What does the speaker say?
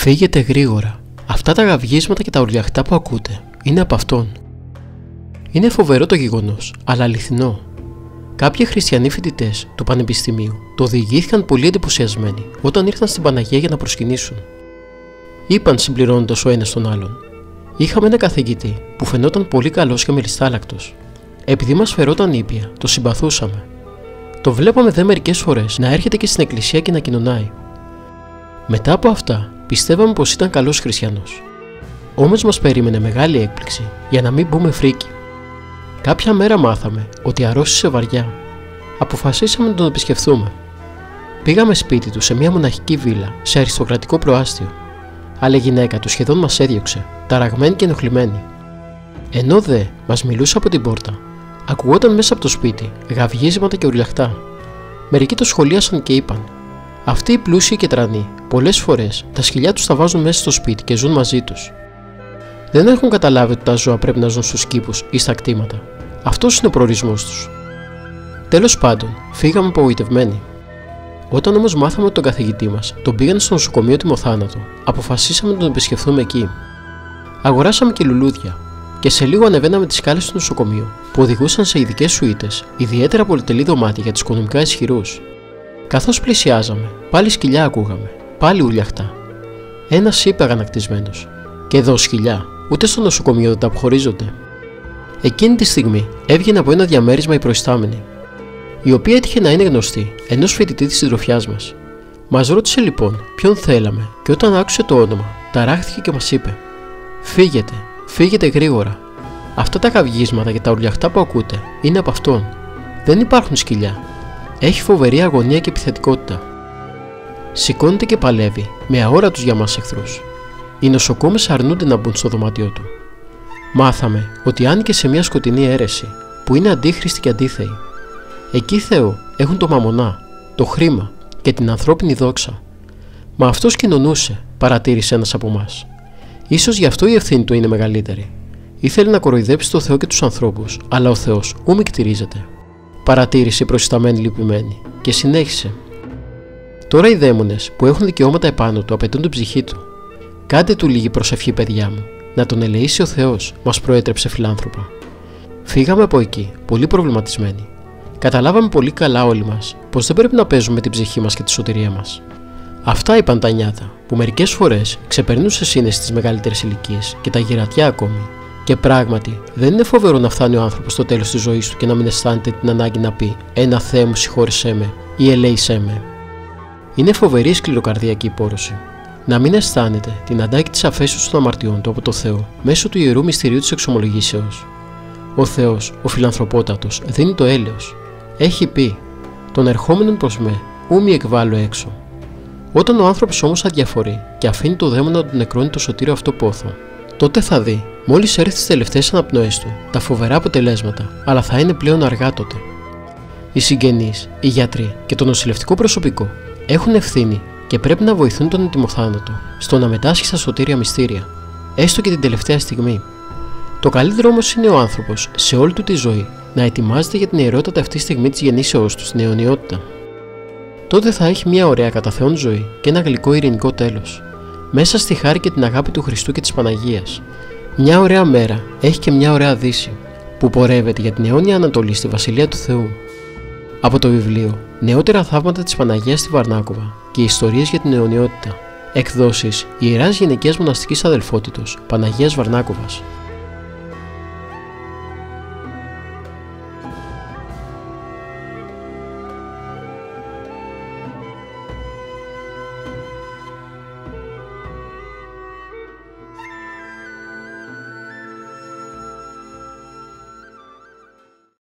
Φύγετε γρήγορα. Αυτά τα γαυγίσματα και τα ουρλιαχτά που ακούτε είναι από αυτόν. Είναι φοβερό το γεγονός, αλλά αληθινό. Κάποιοι χριστιανοί φοιτητές του Πανεπιστημίου το διηγήθηκαν πολύ εντυπωσιασμένοι όταν ήρθαν στην Παναγία για να προσκυνήσουν. Είπαν συμπληρώνοντας ο ένας τον άλλον: είχαμε ένα καθηγητή που φαινόταν πολύ καλός και μελιστάλακτος. Επειδή μας φερόταν ήπια, το συμπαθούσαμε. Το βλέπαμε δε μερικές φορές να έρχεται και στην εκκλησία και να κοινωνάει. Μετά από αυτά, πιστεύαμε πως ήταν καλός χριστιανός. Όμως μας περίμενε μεγάλη έκπληξη, για να μην πούμε φρίκι. Κάποια μέρα μάθαμε ότι αρρώστησε βαριά. Αποφασίσαμε να τον επισκεφθούμε. Πήγαμε σπίτι του σε μια μοναχική βίλα, σε αριστοκρατικό προάστιο. Αλλά η γυναίκα του σχεδόν μας έδιωξε, ταραγμένη και ενοχλημένη. Ενώ δε μας μιλούσε από την πόρτα, ακουγόταν μέσα από το σπίτι γαυγίσματα και ουρλιαχτά. Μερικοί το σχολίασαν και είπαν: αυτοί οι πλούσιοι και τρανοί, πολλές φορές τα σκυλιά τους τα βάζουν μέσα στο σπίτι και ζουν μαζί τους. Δεν έχουν καταλάβει ότι τα ζώα πρέπει να ζουν στους κήπους ή στα κτήματα. Αυτός είναι ο προορισμός τους. Τέλος πάντων, φύγαμε απογοητευμένοι. Όταν όμως μάθαμε ότι τον καθηγητή μας τον πήγαν στο νοσοκομείο τιμοθάνατο, αποφασίσαμε να τον επισκεφθούμε εκεί. Αγοράσαμε και λουλούδια, και σε λίγο ανεβαίναμε τις σκάλες του νοσοκομείου που οδηγούσαν σε ειδικές σουίτες, ιδιαίτερα πολυτελή δωμάτια για τους οικονομικά ισχυρούς. Καθώς πλησιάζαμε, πάλι σκυλιά ακούγαμε, πάλι ουρλιαχτά. Ένας είπε αγανακτισμένος: και εδώ σκυλιά, ούτε στο νοσοκομείο δεν τα αποχωρίζονται. Εκείνη τη στιγμή έβγαινε από ένα διαμέρισμα η προϊστάμενη, η οποία έτυχε να είναι γνωστή ενός φοιτητή της συντροφιάς μας. Μας ρώτησε λοιπόν ποιον θέλαμε, και όταν άκουσε το όνομα, ταράχθηκε και μας είπε: φύγετε, φύγετε γρήγορα. Αυτά τα γαυγίσματα και τα ουρλιαχτά που ακούτε είναι από αυτόν. Δεν υπάρχουν σκυλιά. Έχει φοβερή αγωνία και επιθετικότητα. Σηκώνεται και παλεύει με αόρατους για μας εχθρούς. Οι νοσοκόμες αρνούνται να μπουν στο δωμάτιό του. Μάθαμε ότι άνοιγε σε μια σκοτεινή αίρεση που είναι αντίχρηστη και αντίθεη. Εκεί Θεό έχουν το μαμονά, το χρήμα και την ανθρώπινη δόξα. Μα αυτός κοινωνούσε, παρατήρησε ένας από εμάς. Ίσως γι' αυτό η ευθύνη του είναι μεγαλύτερη. Ήθελε να κοροϊδέψει το Θεό και τους ανθρώπους, αλλά ο Θεός ου μη κτηρίζεται. Παρατήρησε η προϊσταμένη λυπημένη και συνέχισε: τώρα οι δαίμονες που έχουν δικαιώματα επάνω του απαιτούν την ψυχή του. Κάντε του λίγη προσευχή, παιδιά μου, να τον ελεήσει ο Θεός, μας προέτρεψε φιλάνθρωπα. Φύγαμε από εκεί, πολύ προβληματισμένοι. Καταλάβαμε πολύ καλά όλοι μας πως δεν πρέπει να παίζουμε την ψυχή μας και τη σωτηρία μας. Αυτά είπαν τα νιάτα, που μερικές φορές ξεπερνούν σε σύνεση τις μεγαλύτερες ηλικίες και τα γυρατιά ακόμη. Και πράγματι, δεν είναι φοβερό να φτάνει ο άνθρωπος στο τέλος της ζωής του και να μην αισθάνεται την ανάγκη να πει «Ένα Θεέ μου, συγχώρεσέ με» ή «Ελέησέ με». Είναι φοβερή η σκληροκαρδιακή υπόρωση. Να μην αισθάνεται την ανάγκη της αφέσεως των αμαρτιών του από το Θεό μέσω του ιερού μυστηρίου της εξομολογήσεως. Ο Θεός, ο φιλανθρωπότατος, δίνει το έλεος. Έχει πει: «Τον ερχόμενον προς με, ου μη εκβάλλω έξω». Όταν ο άνθρωπος όμως αδιαφορεί και αφήνει το δαίμονα να του νεκρώνει το σωτήριο αυτό πόθο, τότε θα δει, μόλις έρθει στις τελευταίες αναπνοές του, τα φοβερά αποτελέσματα, αλλά θα είναι πλέον αργά τότε. Οι συγγενείς, οι γιατροί και το νοσηλευτικό προσωπικό έχουν ευθύνη και πρέπει να βοηθούν τον ετοιμοθάνατο στο να μετάσχει στα σωτήρια μυστήρια, έστω και την τελευταία στιγμή. Το καλύτερο όμως είναι ο άνθρωπος σε όλη του τη ζωή να ετοιμάζεται για την ιερότατα αυτή στιγμή της γεννήσεώς του στην αιωνιότητα. Τότε θα έχει μια ωραία κατά Θεόν ζωή και ένα γλυκό ειρηνικό τέλος, μέσα στη χάρη και την αγάπη του Χριστού και της Παναγίας. Μια ωραία μέρα έχει και μια ωραία δύση, που πορεύεται για την αιώνια Ανατολή στη Βασιλεία του Θεού. Από το βιβλίο «Νεότερα θαύματα της Παναγίας στη Βαρνάκοβα και ιστορίες για την αιωνιότητα», εκδόσεις Ιεράς Γυναικείας Μοναστικής Αδελφότητος Παναγίας Βαρνάκοβας.